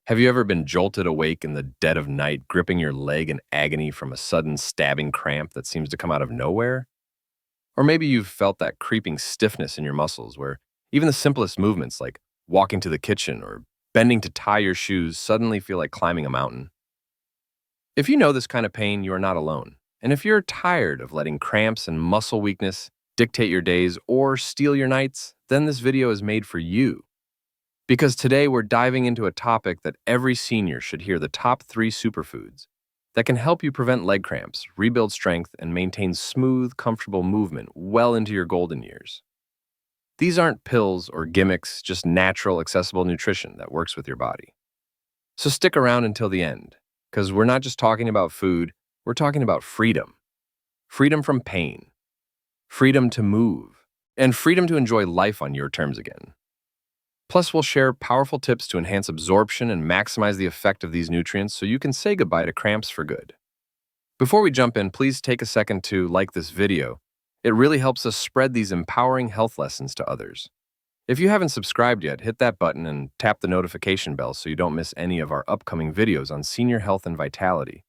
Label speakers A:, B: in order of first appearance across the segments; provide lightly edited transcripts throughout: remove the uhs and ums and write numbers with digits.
A: Have you ever been jolted awake in the dead of night, gripping your leg in agony from a sudden stabbing cramp that seems to come out of nowhere? Or maybe you've felt that creeping stiffness in your muscles where even the simplest movements, like walking to the kitchen or bending to tie your shoes, suddenly feel like climbing a mountain. If you know this kind of pain, you are not alone. And if you're tired of letting cramps and muscle weakness dictate your days or steal your nights, then this video is made for you. Because today we're diving into a topic that every senior should hear: the top 3 superfoods that can help you prevent leg cramps, rebuild strength, and maintain smooth, comfortable movement well into your golden years. These aren't pills or gimmicks, just natural, accessible nutrition that works with your body. So stick around until the end, because we're not just talking about food, we're talking about freedom. Freedom from pain, freedom to move, and freedom to enjoy life on your terms again. Plus, we'll share powerful tips to enhance absorption and maximize the effect of these nutrients so you can say goodbye to cramps for good. Before we jump in, please take a second to like this video. It really helps us spread these empowering health lessons to others. If you haven't subscribed yet, hit that button and tap the notification bell so you don't miss any of our upcoming videos on senior health and vitality.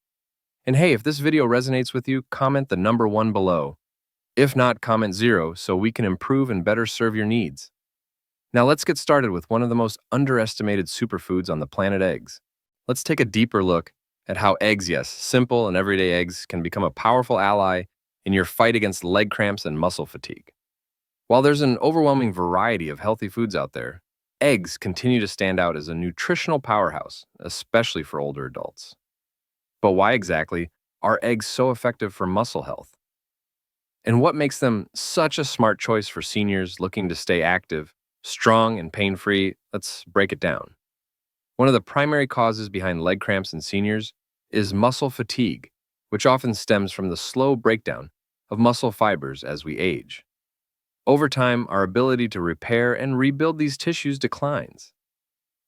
A: And hey, if this video resonates with you, comment the number 1 below. If not, comment 0 so we can improve and better serve your needs. Now let's get started with one of the most underestimated superfoods on the planet: eggs. Let's take a deeper look at how eggs, yes, simple and everyday eggs, can become a powerful ally in your fight against leg cramps and muscle fatigue. While there's an overwhelming variety of healthy foods out there, eggs continue to stand out as a nutritional powerhouse, especially for older adults. But why exactly are eggs so effective for muscle health? And what makes them such a smart choice for seniors looking to stay active, strong, and pain-free? Let's break it down. One of the primary causes behind leg cramps in seniors is muscle fatigue, which often stems from the slow breakdown of muscle fibers as we age. Over time, our ability to repair and rebuild these tissues declines.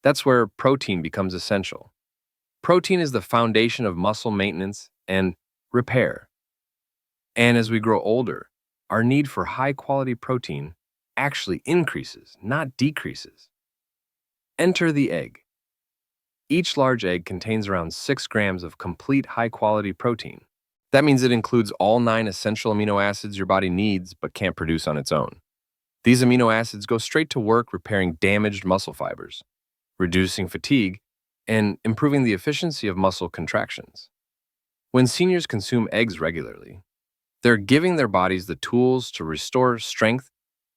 A: That's where protein becomes essential. Protein is the foundation of muscle maintenance and repair. And as we grow older, our need for high-quality protein actually increases, not decreases. Enter the egg. Each large egg contains around 6 grams of complete high-quality protein. That means it includes all 9 essential amino acids your body needs but can't produce on its own. These amino acids go straight to work repairing damaged muscle fibers, reducing fatigue, and improving the efficiency of muscle contractions. When seniors consume eggs regularly, they're giving their bodies the tools to restore strength,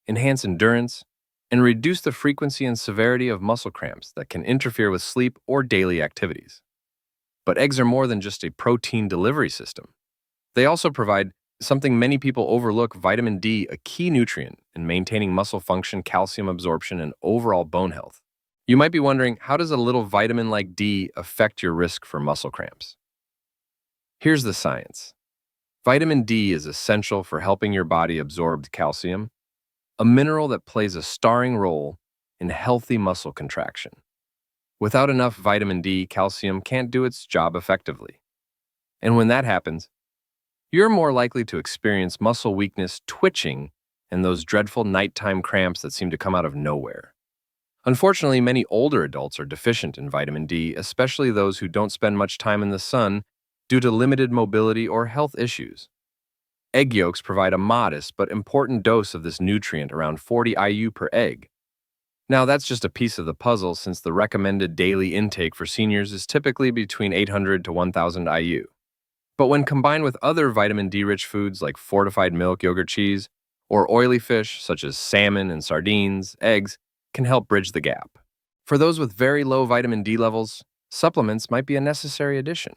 A: enhance endurance, and reduce the frequency and severity of muscle cramps that can interfere with sleep or daily activities. But eggs are more than just a protein delivery system. They also provide something many people overlook: vitamin D, a key nutrient in maintaining muscle function, calcium absorption, and overall bone health. You might be wondering, how does a little vitamin like D affect your risk for muscle cramps? Here's the science. Vitamin D is essential for helping your body absorb calcium, a mineral that plays a starring role in healthy muscle contraction. Without enough vitamin D, calcium can't do its job effectively. And when that happens, you're more likely to experience muscle weakness, twitching, and those dreadful nighttime cramps that seem to come out of nowhere. Unfortunately, many older adults are deficient in vitamin D, especially those who don't spend much time in the sun due to limited mobility or health issues. Egg yolks provide a modest but important dose of this nutrient, around 40 IU per egg. Now, that's just a piece of the puzzle, since the recommended daily intake for seniors is typically between 800 to 1,000 IU. But when combined with other vitamin D-rich foods like fortified milk, yogurt, cheese, or oily fish such as salmon and sardines, eggs can help bridge the gap. For those with very low vitamin D levels, supplements might be a necessary addition.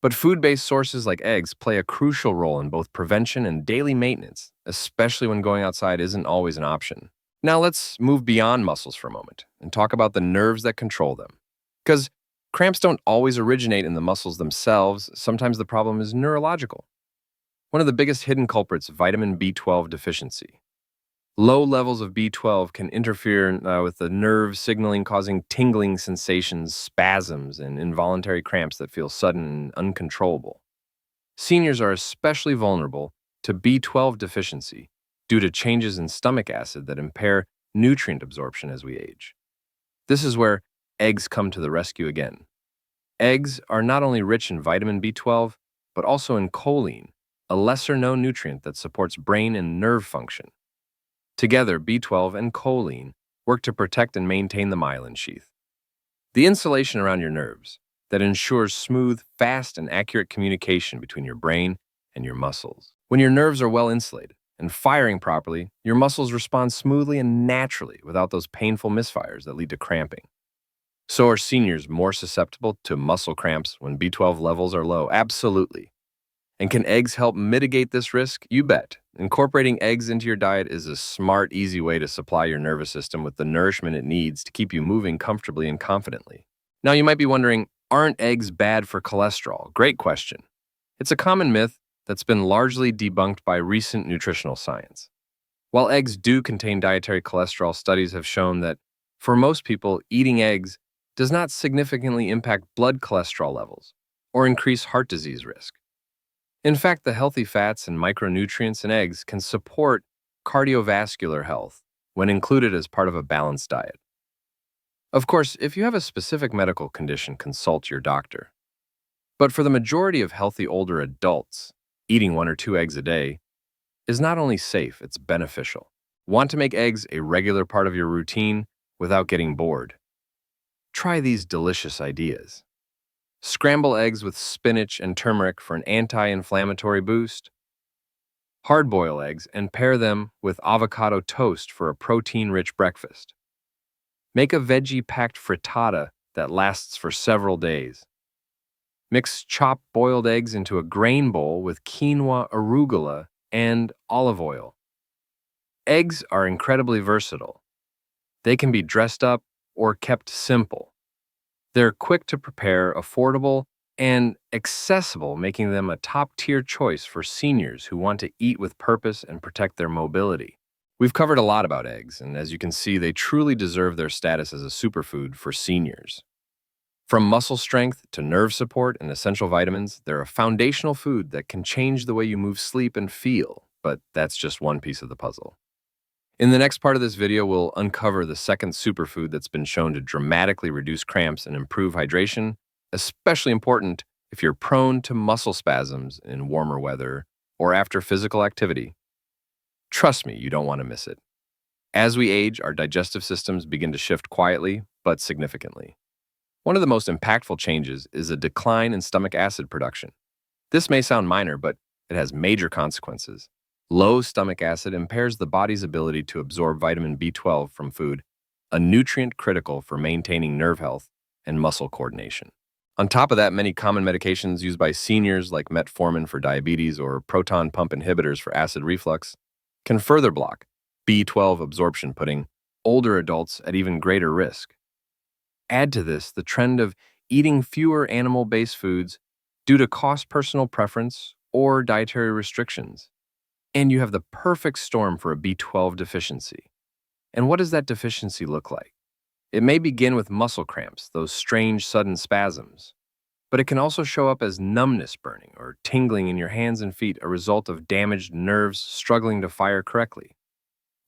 A: But food-based sources like eggs play a crucial role in both prevention and daily maintenance, especially when going outside isn't always an option. Now let's move beyond muscles for a moment and talk about the nerves that control them. Because cramps don't always originate in the muscles themselves. Sometimes the problem is neurological. One of the biggest hidden culprits: vitamin B12 deficiency. Low levels of B12 can interfere with the nerve signaling, causing tingling sensations, spasms, and involuntary cramps that feel sudden and uncontrollable. Seniors are especially vulnerable to B12 deficiency due to changes in stomach acid that impair nutrient absorption as we age. This is where eggs come to the rescue again. Eggs are not only rich in vitamin B12, but also in choline, a lesser-known nutrient that supports brain and nerve function. Together, B12 and choline work to protect and maintain the myelin sheath, the insulation around your nerves that ensures smooth, fast, and accurate communication between your brain and your muscles. When your nerves are well insulated and firing properly, your muscles respond smoothly and naturally without those painful misfires that lead to cramping. So are seniors more susceptible to muscle cramps when B12 levels are low? Absolutely. And can eggs help mitigate this risk? You bet. Incorporating eggs into your diet is a smart, easy way to supply your nervous system with the nourishment it needs to keep you moving comfortably and confidently. Now, you might be wondering, aren't eggs bad for cholesterol? Great question. It's a common myth that's been largely debunked by recent nutritional science. While eggs do contain dietary cholesterol, studies have shown that for most people, eating eggs does not significantly impact blood cholesterol levels or increase heart disease risk. In fact, the healthy fats and micronutrients in eggs can support cardiovascular health when included as part of a balanced diet. Of course, if you have a specific medical condition, consult your doctor. But for the majority of healthy older adults, eating 1 or 2 eggs a day is not only safe, it's beneficial. Want to make eggs a regular part of your routine without getting bored? Try these delicious ideas. Scramble eggs with spinach and turmeric for an anti-inflammatory boost. Hard-boil eggs and pair them with avocado toast for a protein-rich breakfast. Make a veggie-packed frittata that lasts for several days. Mix chopped boiled eggs into a grain bowl with quinoa, arugula, and olive oil. Eggs are incredibly versatile. They can be dressed up or kept simple. They're quick to prepare, affordable, and accessible, making them a top-tier choice for seniors who want to eat with purpose and protect their mobility. We've covered a lot about eggs, and as you can see, they truly deserve their status as a superfood for seniors. From muscle strength to nerve support and essential vitamins, they're a foundational food that can change the way you move, sleep, and feel, but that's just one piece of the puzzle. In the next part of this video, we'll uncover the second superfood that's been shown to dramatically reduce cramps and improve hydration, especially important if you're prone to muscle spasms in warmer weather or after physical activity. Trust me, you don't want to miss it. As we age, our digestive systems begin to shift quietly but significantly. One of the most impactful changes is a decline in stomach acid production. This may sound minor, but it has major consequences. Low stomach acid impairs the body's ability to absorb vitamin B12 from food, a nutrient critical for maintaining nerve health and muscle coordination. On top of that, many common medications used by seniors like metformin for diabetes or proton pump inhibitors for acid reflux can further block B12 absorption, putting older adults at even greater risk. Add to this the trend of eating fewer animal-based foods due to cost, personal preference, or dietary restrictions, and you have the perfect storm for a B12 deficiency. And what does that deficiency look like? It may begin with muscle cramps, those strange sudden spasms, but it can also show up as numbness, burning, or tingling in your hands and feet, a result of damaged nerves struggling to fire correctly.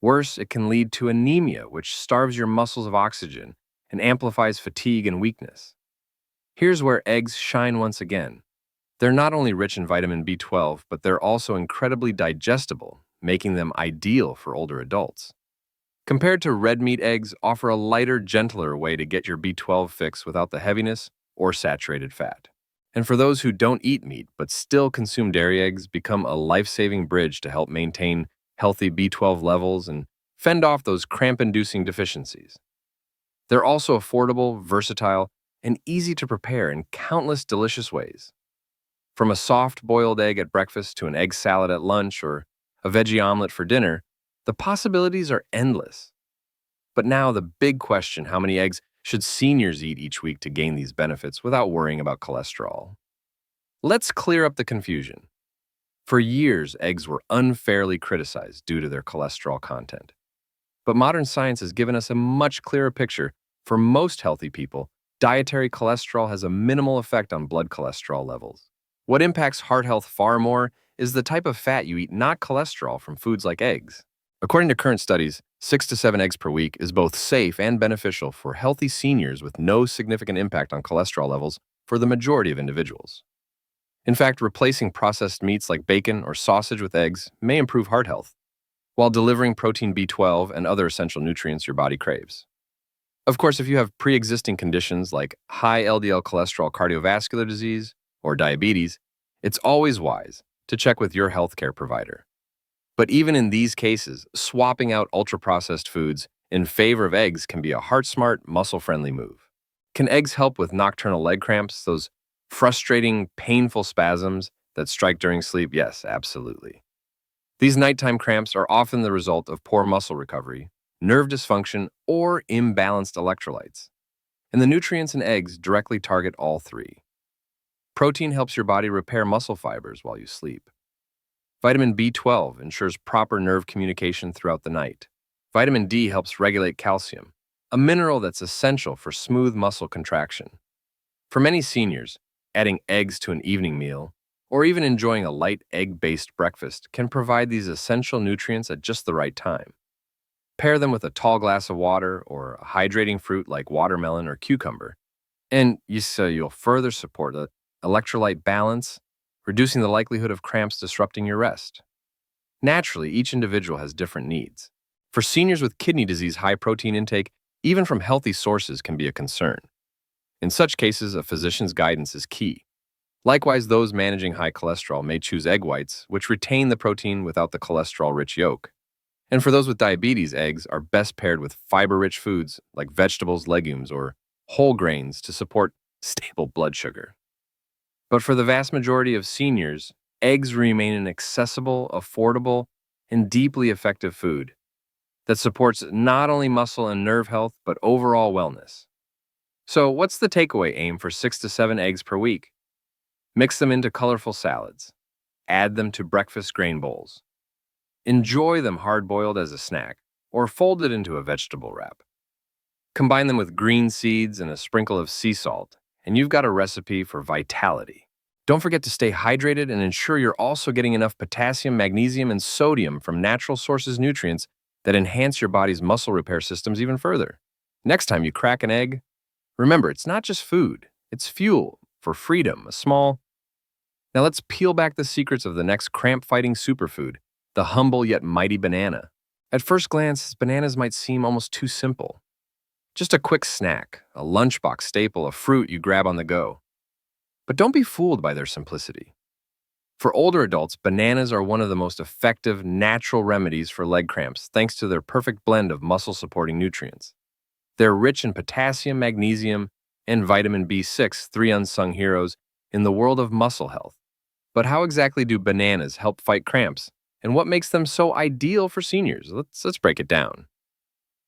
A: Worse, it can lead to anemia, which starves your muscles of oxygen and amplifies fatigue and weakness. Here's where eggs shine once again. They're not only rich in vitamin B12, but they're also incredibly digestible, making them ideal for older adults. Compared to red meat, eggs offer a lighter, gentler way to get your B12 fix without the heaviness or saturated fat. And for those who don't eat meat but still consume dairy, eggs become a life-saving bridge to help maintain healthy B12 levels and fend off those cramp-inducing deficiencies. They're also affordable, versatile, and easy to prepare in countless delicious ways. From a soft boiled egg at breakfast to an egg salad at lunch or a veggie omelet for dinner, the possibilities are endless. But now the big question: how many eggs should seniors eat each week to gain these benefits without worrying about cholesterol? Let's clear up the confusion. For years, eggs were unfairly criticized due to their cholesterol content. But modern science has given us a much clearer picture. For most healthy people, dietary cholesterol has a minimal effect on blood cholesterol levels. What impacts heart health far more is the type of fat you eat, not cholesterol from foods like eggs. According to current studies, 6 to 7 eggs per week is both safe and beneficial for healthy seniors with no significant impact on cholesterol levels for the majority of individuals. In fact, replacing processed meats like bacon or sausage with eggs may improve heart health, while delivering protein B12 and other essential nutrients your body craves. Of course, if you have pre-existing conditions like high LDL cholesterol cardiovascular disease or diabetes, it's always wise to check with your healthcare provider. But even in these cases, swapping out ultra-processed foods in favor of eggs can be a heart-smart, muscle-friendly move. Can eggs help with nocturnal leg cramps, those frustrating, painful spasms that strike during sleep? Yes, absolutely. These nighttime cramps are often the result of poor muscle recovery, nerve dysfunction, or imbalanced electrolytes. And the nutrients in eggs directly target all three. Protein helps your body repair muscle fibers while you sleep. Vitamin B12 ensures proper nerve communication throughout the night. Vitamin D helps regulate calcium, a mineral that's essential for smooth muscle contraction. For many seniors, adding eggs to an evening meal, or even enjoying a light egg-based breakfast, can provide these essential nutrients at just the right time. Pair them with a tall glass of water or a hydrating fruit like watermelon or cucumber, and you'll further support the electrolyte balance, reducing the likelihood of cramps disrupting your rest. Naturally, each individual has different needs. For seniors with kidney disease, high protein intake, even from healthy sources, can be a concern. In such cases, a physician's guidance is key. Likewise, those managing high cholesterol may choose egg whites, which retain the protein without the cholesterol-rich yolk. And for those with diabetes, eggs are best paired with fiber-rich foods like vegetables, legumes, or whole grains to support stable blood sugar. But for the vast majority of seniors, eggs remain an accessible, affordable, and deeply effective food that supports not only muscle and nerve health, but overall wellness. So what's the takeaway? Aim for 6 to 7 eggs per week. Mix them into colorful salads. Add them to breakfast grain bowls. Enjoy them hard-boiled as a snack, or folded into a vegetable wrap. Combine them with green seeds and a sprinkle of sea salt, and you've got a recipe for vitality. Don't forget to stay hydrated and ensure you're also getting enough potassium, magnesium, and sodium from natural sources nutrients that enhance your body's muscle repair systems even further. Next time you crack an egg, remember, it's not just food, it's fuel for freedom, a small... Now let's peel back the secrets of the next cramp-fighting superfood, the humble yet mighty banana. At first glance, bananas might seem almost too simple. Just a quick snack, a lunchbox staple, a fruit you grab on the go. But don't be fooled by their simplicity. For older adults, bananas are one of the most effective natural remedies for leg cramps thanks to their perfect blend of muscle-supporting nutrients. They're rich in potassium, magnesium, and vitamin B6, three unsung heroes in the world of muscle health. But how exactly do bananas help fight cramps? And what makes them so ideal for seniors? Let's break it down.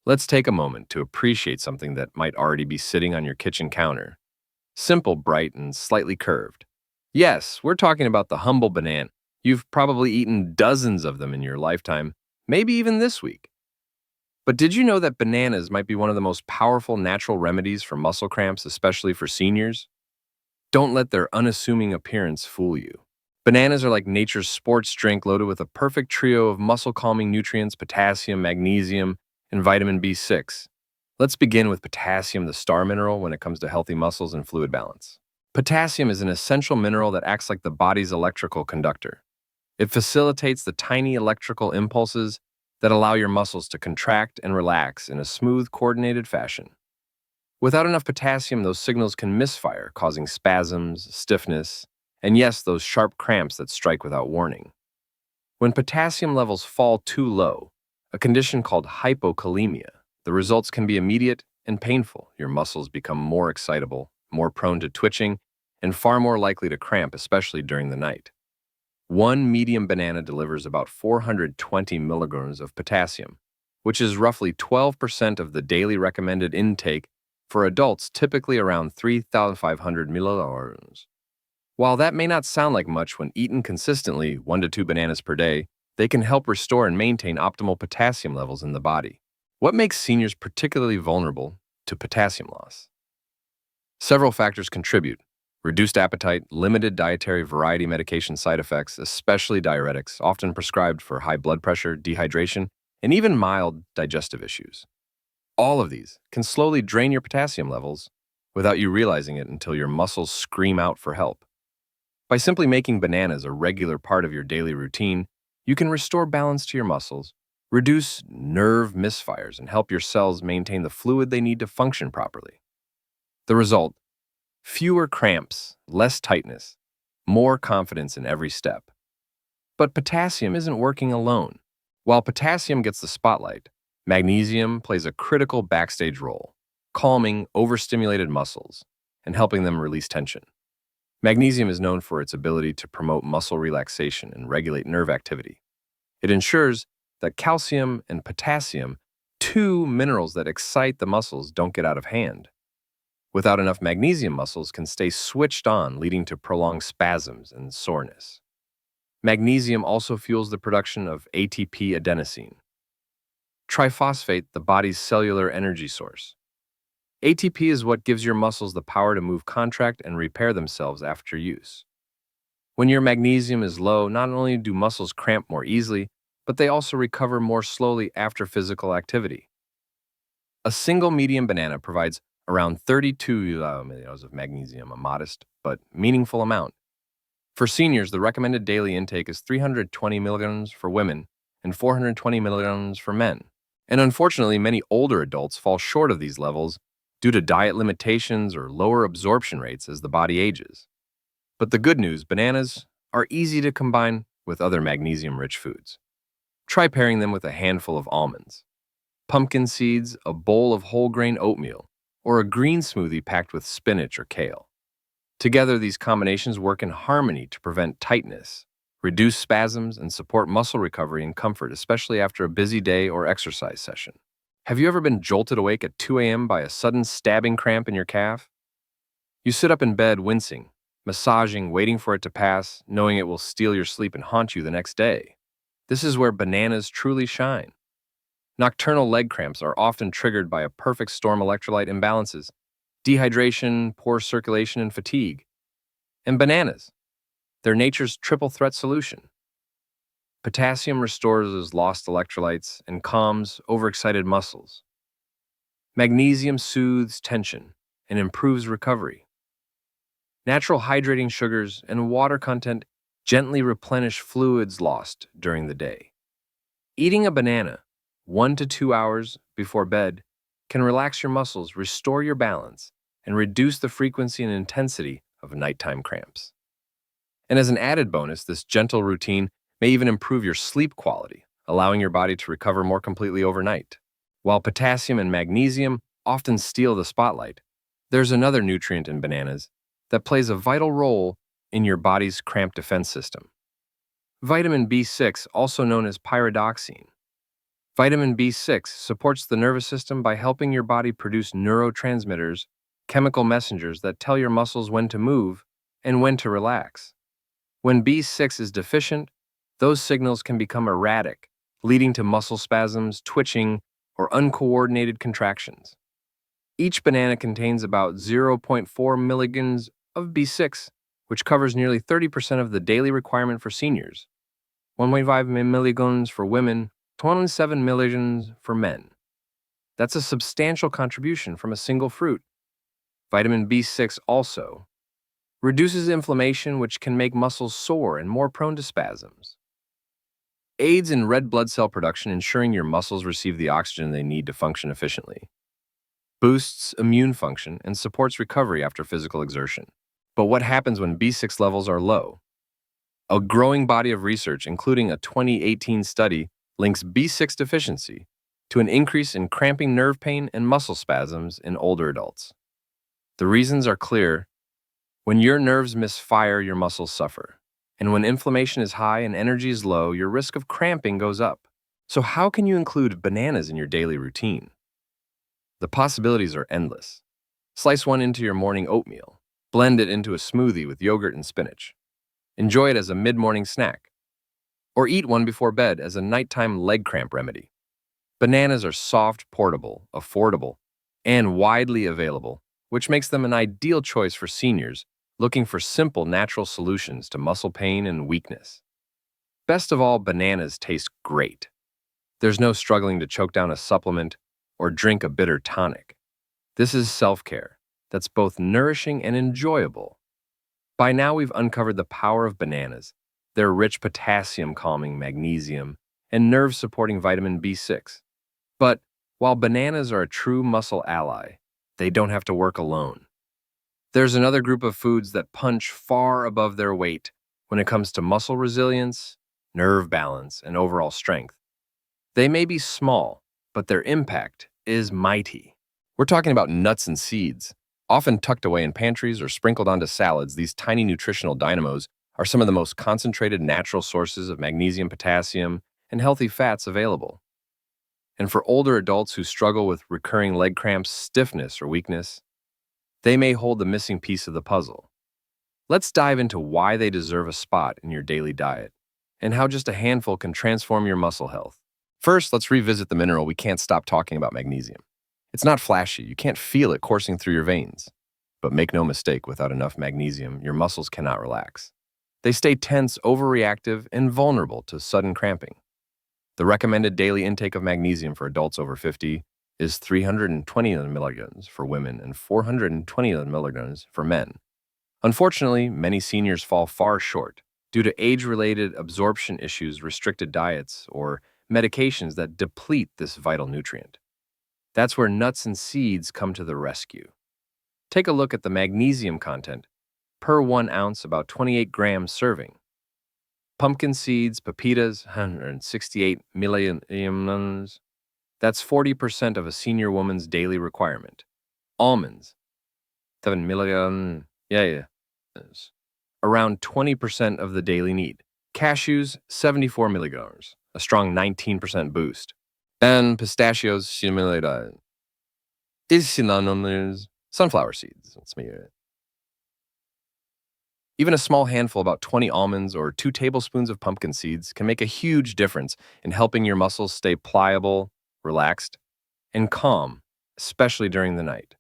A: Let's take a moment to appreciate something that might already be sitting on your kitchen counter. Simple, bright, and slightly curved. Yes, we're talking about the humble banana. You've probably eaten dozens of them in your lifetime, maybe even this week. But did you know that bananas might be one of the most powerful natural remedies for muscle cramps, especially for seniors? Don't let their unassuming appearance fool you. Bananas are like nature's sports drink loaded with a perfect trio of muscle-calming nutrients, potassium, magnesium, and vitamin B6. Let's begin with potassium, the star mineral when it comes to healthy muscles and fluid balance. Potassium is an essential mineral that acts like the body's electrical conductor. It facilitates the tiny electrical impulses that allow your muscles to contract and relax in a smooth, coordinated fashion. Without enough potassium, those signals can misfire, causing spasms, stiffness, and yes, those sharp cramps that strike without warning. When potassium levels fall too low, a condition called hypokalemia, the results can be immediate and painful. Your muscles become more excitable, more prone to twitching, and far more likely to cramp, especially during the night. One medium banana delivers about 420 milligrams of potassium, which is roughly 12% of the daily recommended intake for adults, typically around 3,500 milligrams. While that may not sound like much when eaten consistently, 1 to 2 bananas per day, they can help restore and maintain optimal potassium levels in the body. What makes seniors particularly vulnerable to potassium loss? Several factors contribute: reduced appetite, limited dietary variety, medication side effects, especially diuretics, often prescribed for high blood pressure, dehydration, and even mild digestive issues. All of these can slowly drain your potassium levels without you realizing it until your muscles scream out for help. By simply making bananas a regular part of your daily routine, you can restore balance to your muscles, reduce nerve misfires, and help your cells maintain the fluid they need to function properly. The result: fewer cramps, less tightness, more confidence in every step. But potassium isn't working alone. While potassium gets the spotlight, magnesium plays a critical backstage role, calming overstimulated muscles and helping them release tension. Magnesium is known for its ability to promote muscle relaxation and regulate nerve activity. It ensures that calcium and potassium, two minerals that excite the muscles, don't get out of hand. Without enough magnesium, muscles can stay switched on, leading to prolonged spasms and soreness. Magnesium also fuels the production of ATP adenosine, triphosphate, the body's cellular energy source. ATP is what gives your muscles the power to move, contract, and repair themselves after use. When your magnesium is low, not only do muscles cramp more easily, but they also recover more slowly after physical activity. A single medium banana provides around 32 milligrams of magnesium, a modest but meaningful amount. For seniors, the recommended daily intake is 320 milligrams for women and 420 milligrams for men. And unfortunately, many older adults fall short of these levels due to diet limitations or lower absorption rates as the body ages. But the good news: bananas are easy to combine with other magnesium-rich foods. Try pairing them with a handful of almonds, pumpkin seeds, a bowl of whole grain oatmeal, or a green smoothie packed with spinach or kale. Together, these combinations work in harmony to prevent tightness, reduce spasms, and support muscle recovery and comfort, especially after a busy day or exercise session. Have you ever been jolted awake at 2 a.m. by a sudden stabbing cramp in your calf? You sit up in bed wincing, massaging, waiting for it to pass, knowing it will steal your sleep and haunt you the next day. This is where bananas truly shine. Nocturnal leg cramps are often triggered by a perfect storm: electrolyte imbalances, dehydration, poor circulation, and fatigue. And bananas, they're nature's triple threat solution. Potassium restores lost electrolytes and calms overexcited muscles. Magnesium soothes tension and improves recovery. Natural hydrating sugars and water content gently replenish fluids lost during the day. Eating a banana 1 to 2 hours before bed can relax your muscles, restore your balance, and reduce the frequency and intensity of nighttime cramps. And as an added bonus, this gentle routine may even improve your sleep quality, allowing your body to recover more completely overnight. While potassium and magnesium often steal the spotlight, there's another nutrient in bananas that plays a vital role in your body's cramp defense system: vitamin B6, also known as pyridoxine. Vitamin B6 supports the nervous system by helping your body produce neurotransmitters, chemical messengers that tell your muscles when to move and when to relax. When B6 is deficient, those signals can become erratic, leading to muscle spasms, twitching, or uncoordinated contractions. Each banana contains about 0.4 milligrams of B6, which covers nearly 30% of the daily requirement for seniors, 1.5 milligrams for women, 27 milligrams for men. That's a substantial contribution from a single fruit. Vitamin B6 also reduces inflammation, which can make muscles sore and more prone to spasms. Aids in red blood cell production, ensuring your muscles receive the oxygen they need to function efficiently. Boosts immune function and supports recovery after physical exertion. But what happens when B6 levels are low? A growing body of research, including a 2018 study, links B6 deficiency to an increase in cramping, nerve pain, and muscle spasms in older adults. The reasons are clear. When your nerves misfire, your muscles suffer. And when inflammation is high and energy is low, your risk of cramping goes up. So how can you include bananas in your daily routine? The possibilities are endless. Slice one into your morning oatmeal. Blend it into a smoothie with yogurt and spinach. Enjoy it as a mid-morning snack. Or eat one before bed as a nighttime leg cramp remedy. Bananas are soft, portable, affordable, and widely available, which makes them an ideal choice for seniors looking for simple, natural solutions to muscle pain and weakness. Best of all, bananas taste great. There's no struggling to choke down a supplement or drink a bitter tonic. This is self-care that's both nourishing and enjoyable. By now, we've uncovered the power of bananas, their rich potassium calming magnesium and nerve supporting vitamin B6. But while bananas are a true muscle ally, they don't have to work alone. There's another group of foods that punch far above their weight when it comes to muscle resilience, nerve balance, and overall strength. They may be small, but their impact is mighty. We're talking about nuts and seeds. Often tucked away in pantries or sprinkled onto salads, these tiny nutritional dynamos are some of the most concentrated natural sources of magnesium, potassium, and healthy fats available. And for older adults who struggle with recurring leg cramps, stiffness, or weakness, they may hold the missing piece of the puzzle. Let's dive into why they deserve a spot in your daily diet and how just a handful can transform your muscle health. First, let's revisit the mineral we can't stop talking about: magnesium. It's not flashy, you can't feel it coursing through your veins. But make no mistake, without enough magnesium, your muscles cannot relax. They stay tense, overreactive, and vulnerable to sudden cramping. The recommended daily intake of magnesium for adults over 50 is 320 milligrams for women and 420 milligrams for men. Unfortunately, many seniors fall far short due to age-related absorption issues, restricted diets, or medications that deplete this vital nutrient. That's where nuts and seeds come to the rescue. Take a look at the magnesium content per 1 ounce, about 28 grams serving. Pumpkin seeds, pepitas, 168 milligrams. That's 40% of a senior woman's daily requirement. Almonds, 7 milligrams. Around 20% of the daily need. Cashews, 74 milligrams, a strong 19% boost. And pistachios, sunflower seeds. Even a small handful, about 20 almonds or 2 tablespoons of pumpkin seeds, can make a huge difference in helping your muscles stay pliable, relaxed, and calm, especially during the night.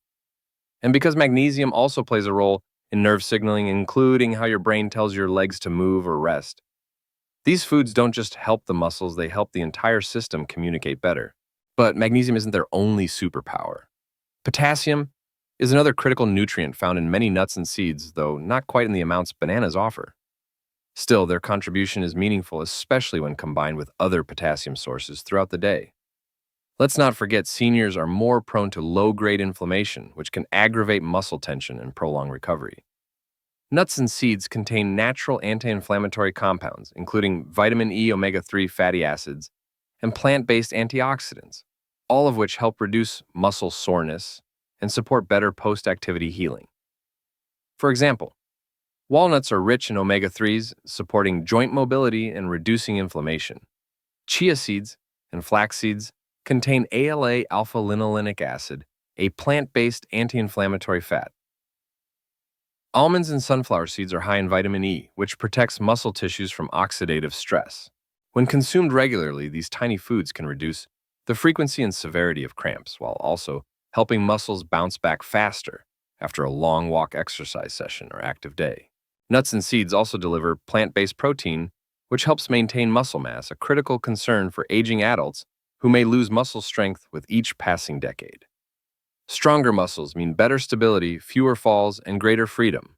A: And because magnesium also plays a role in nerve signaling, including how your brain tells your legs to move or rest, these foods don't just help the muscles, they help the entire system communicate better. But magnesium isn't their only superpower. Potassium is another critical nutrient found in many nuts and seeds, though not quite in the amounts bananas offer. Still, their contribution is meaningful, especially when combined with other potassium sources throughout the day. Let's not forget, seniors are more prone to low-grade inflammation, which can aggravate muscle tension and prolong recovery. Nuts and seeds contain natural anti-inflammatory compounds, including vitamin E, omega-3 fatty acids, and plant-based antioxidants, all of which help reduce muscle soreness and support better post-activity healing. For example, walnuts are rich in omega-3s, supporting joint mobility and reducing inflammation. Chia seeds and flax seeds contain ALA alpha-linolenic acid, a plant-based anti-inflammatory fat. Almonds and sunflower seeds are high in vitamin E, which protects muscle tissues from oxidative stress. When consumed regularly, these tiny foods can reduce the frequency and severity of cramps, while also helping muscles bounce back faster after a long walk, exercise session, or active day. Nuts and seeds also deliver plant-based protein, which helps maintain muscle mass, a critical concern for aging adults who may lose muscle strength with each passing decade. Stronger muscles mean better stability, fewer falls, and greater freedom.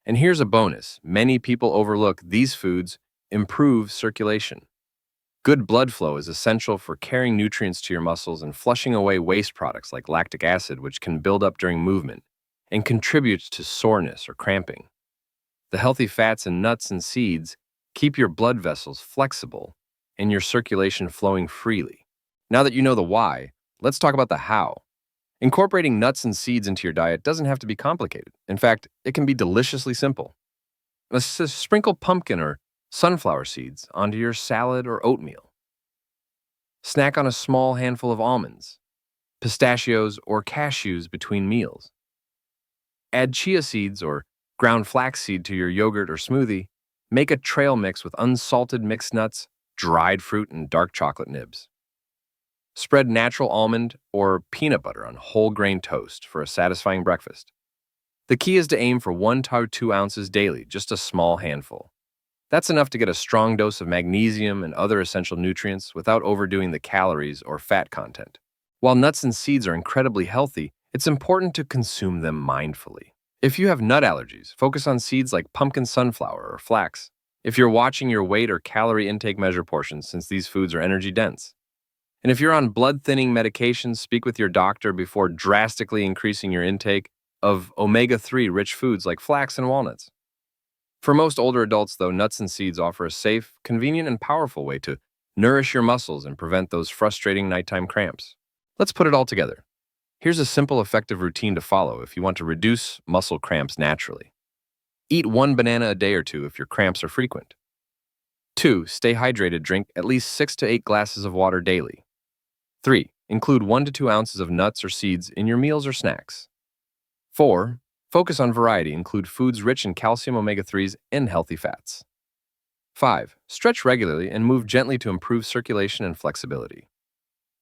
A: And here's a bonus: many people overlook these foods improve circulation. Good blood flow is essential for carrying nutrients to your muscles and flushing away waste products like lactic acid, which can build up during movement and contributes to soreness or cramping. The healthy fats in nuts and seeds keep your blood vessels flexible and your circulation flowing freely. Now that you know the why, let's talk about the how. Incorporating nuts and seeds into your diet doesn't have to be complicated. In fact, it can be deliciously simple. Let's sprinkle pumpkin or sunflower seeds onto your salad or oatmeal. Snack on a small handful of almonds, pistachios, or cashews between meals. Add chia seeds or ground flaxseed to your yogurt or smoothie. Make a trail mix with unsalted mixed nuts, dried fruit, and dark chocolate nibs. Spread natural almond or peanut butter on whole grain toast for a satisfying breakfast. The key is to aim for 1 to 2 ounces daily, just a small handful. That's enough to get a strong dose of magnesium and other essential nutrients without overdoing the calories or fat content. While nuts and seeds are incredibly healthy, it's important to consume them mindfully. If you have nut allergies, focus on seeds like pumpkin sunflower or flax. If you're watching your weight or calorie intake, measure portions since these foods are energy dense. And if you're on blood thinning medications, speak with your doctor before drastically increasing your intake of omega-3 rich foods like flax and walnuts. For most older adults, though, nuts and seeds offer a safe, convenient, and powerful way to nourish your muscles and prevent those frustrating nighttime cramps. Let's put it all together. Here's a simple, effective routine to follow if you want to reduce muscle cramps naturally. Eat one banana a day or two if your cramps are frequent. 2. Stay hydrated. Drink at least 6 to 8 glasses of water daily. 3. Include 1 to 2 ounces of nuts or seeds in your meals or snacks. 4. Focus on variety. Include foods rich in calcium, omega-3s, and healthy fats. 5. Stretch regularly and move gently to improve circulation and flexibility.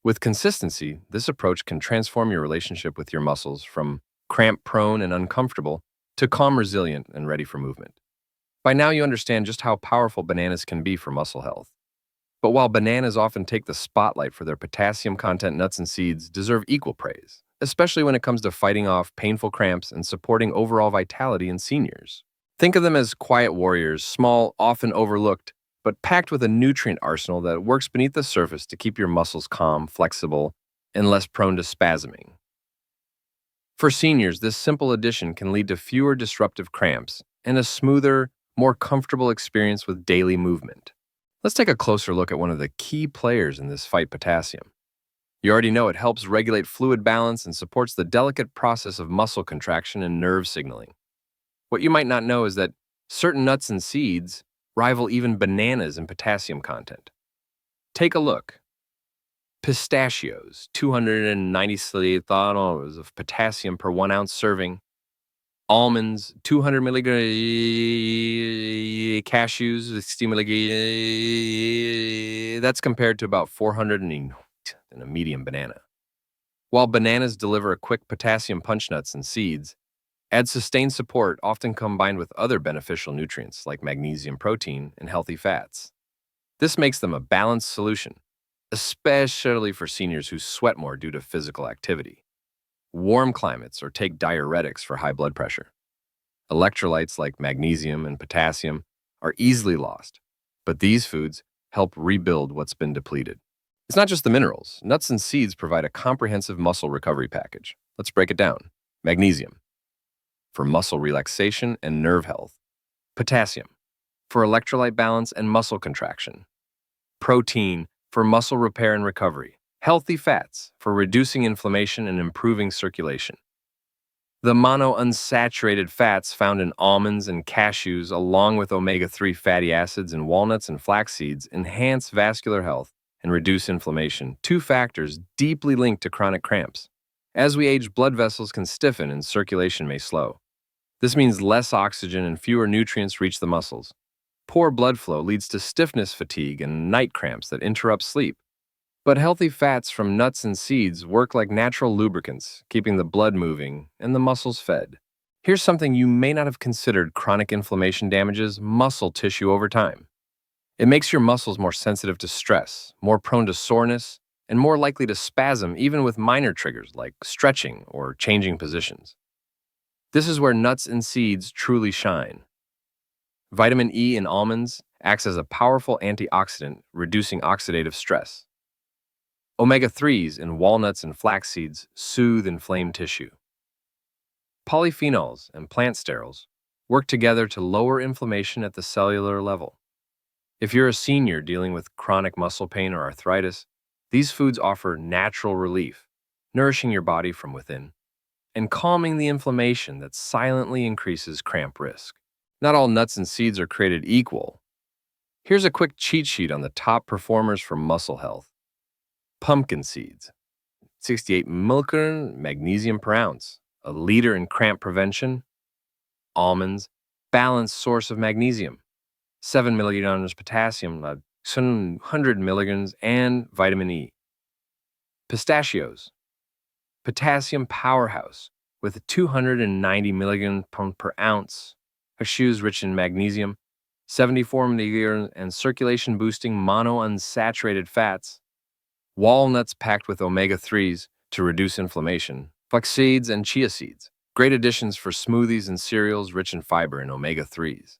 A: With consistency, this approach can transform your relationship with your muscles from cramp-prone and uncomfortable to calm, resilient, and ready for movement. By now, you understand just how powerful bananas can be for muscle health. But while bananas often take the spotlight for their potassium content, nuts and seeds deserve equal praise, especially when it comes to fighting off painful cramps and supporting overall vitality in seniors. Think of them as quiet warriors, small, often overlooked, but packed with a nutrient arsenal that works beneath the surface to keep your muscles calm, flexible, and less prone to spasming. For seniors, this simple addition can lead to fewer disruptive cramps and a smoother, more comfortable experience with daily movement. Let's take a closer look at one of the key players in this fight, potassium. You already know it helps regulate fluid balance and supports the delicate process of muscle contraction and nerve signaling. What you might not know is that certain nuts and seeds rival even bananas in potassium content. Take a look. Pistachios, 290 calories of potassium per 1 ounce serving. Almonds, 200 milligrams. Cashews, 60 milligrams. That's compared to about 400 in a medium banana. While bananas deliver a quick potassium punch, nuts and seeds add sustained support, often combined with other beneficial nutrients like magnesium, protein, and healthy fats. This makes them a balanced solution, especially for seniors who sweat more due to physical activity, warm climates, or take diuretics for high blood pressure. Electrolytes like magnesium and potassium are easily lost, but these foods help rebuild what's been depleted. It's not just the minerals. Nuts and seeds provide a comprehensive muscle recovery package. Let's break it down. Magnesium, for muscle relaxation and nerve health. Potassium, for electrolyte balance and muscle contraction. Protein, for muscle repair and recovery. Healthy fats, for reducing inflammation and improving circulation. The monounsaturated fats found in almonds and cashews, along with omega-3 fatty acids in walnuts and flax seeds, enhance vascular health and reduce inflammation, 2 factors deeply linked to chronic cramps. As we age, blood vessels can stiffen and circulation may slow. This means less oxygen and fewer nutrients reach the muscles. Poor blood flow leads to stiffness, fatigue, and night cramps that interrupt sleep. But healthy fats from nuts and seeds work like natural lubricants, keeping the blood moving and the muscles fed. Here's something you may not have considered: chronic inflammation damages muscle tissue over time. It makes your muscles more sensitive to stress, more prone to soreness, and more likely to spasm even with minor triggers like stretching or changing positions. This is where nuts and seeds truly shine. Vitamin E in almonds acts as a powerful antioxidant, reducing oxidative stress. Omega-3s in walnuts and flax seeds soothe inflamed tissue. Polyphenols and plant sterols work together to lower inflammation at the cellular level. If you're a senior dealing with chronic muscle pain or arthritis, these foods offer natural relief, nourishing your body from within and calming the inflammation that silently increases cramp risk. Not all nuts and seeds are created equal. Here's a quick cheat sheet on the top performers for muscle health. Pumpkin seeds, 68 milligrams magnesium per ounce, a leader in cramp prevention. Almonds, balanced source of magnesium, 7 milligrams potassium, 100 milligrams, and vitamin E. Pistachios, potassium powerhouse with 290 milligrams per ounce. Cashews rich in magnesium, 74 and circulation-boosting monounsaturated fats, walnuts packed with omega-3s to reduce inflammation, flax seeds and chia seeds, great additions for smoothies and cereals rich in fiber and omega-3s.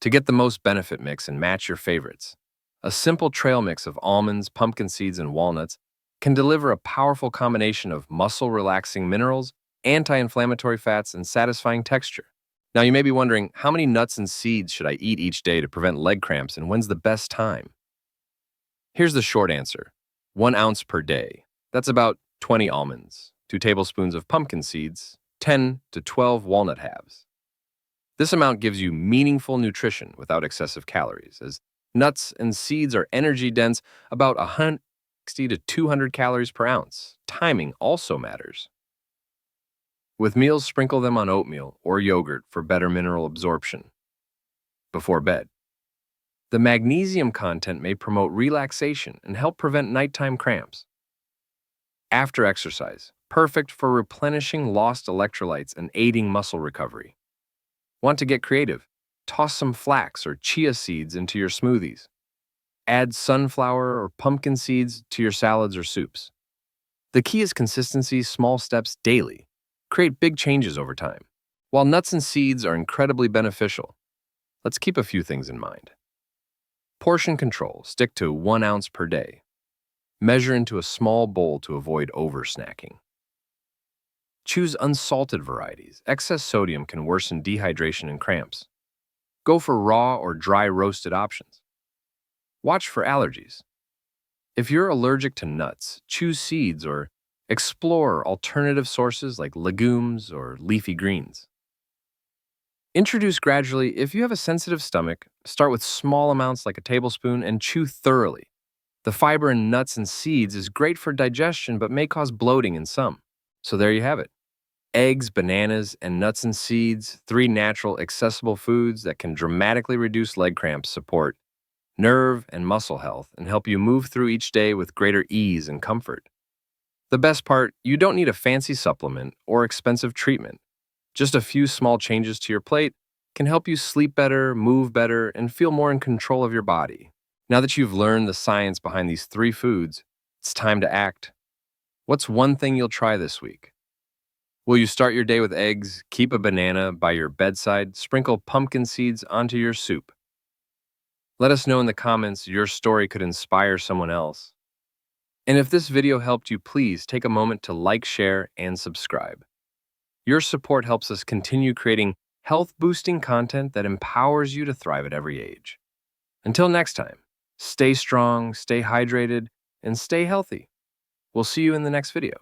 A: To get the most benefit mix and match your favorites, a simple trail mix of almonds, pumpkin seeds, and walnuts can deliver a powerful combination of muscle-relaxing minerals, anti-inflammatory fats, and satisfying texture. Now, you may be wondering, how many nuts and seeds should I eat each day to prevent leg cramps, and when's the best time? Here's the short answer. 1 ounce per day. That's about 20 almonds, 2 tablespoons of pumpkin seeds, 10 to 12 walnut halves. This amount gives you meaningful nutrition without excessive calories, as nuts and seeds are energy-dense, about 160 to 200 calories per ounce. Timing also matters. With meals, sprinkle them on oatmeal or yogurt for better mineral absorption. Before bed. The magnesium content may promote relaxation and help prevent nighttime cramps. After exercise, perfect for replenishing lost electrolytes and aiding muscle recovery. Want to get creative? Toss some flax or chia seeds into your smoothies. Add sunflower or pumpkin seeds to your salads or soups. The key is consistency, small steps daily. Create big changes over time. While nuts and seeds are incredibly beneficial, let's keep a few things in mind. Portion control. Stick to 1 ounce per day. Measure into a small bowl to avoid over-snacking. Choose unsalted varieties. Excess sodium can worsen dehydration and cramps. Go for raw or dry roasted options. Watch for allergies. If you're allergic to nuts, choose seeds or explore alternative sources like legumes or leafy greens. Introduce gradually. If you have a sensitive stomach, start with small amounts like a tablespoon and chew thoroughly. The fiber in nuts and seeds is great for digestion but may cause bloating in some. So there you have it. Eggs, bananas, and nuts and seeds, 3 natural, accessible foods that can dramatically reduce leg cramps, support nerve and muscle health, and help you move through each day with greater ease and comfort. The best part, you don't need a fancy supplement or expensive treatment. Just a few small changes to your plate can help you sleep better, move better, and feel more in control of your body. Now that you've learned the science behind these 3 foods, it's time to act. What's one thing you'll try this week? Will you start your day with eggs, keep a banana by your bedside, sprinkle pumpkin seeds onto your soup? Let us know in the comments your story could inspire someone else. And if this video helped you, please take a moment to like, share, and subscribe. Your support helps us continue creating health-boosting content that empowers you to thrive at every age. Until next time, stay strong, stay hydrated, and stay healthy. We'll see you in the next video.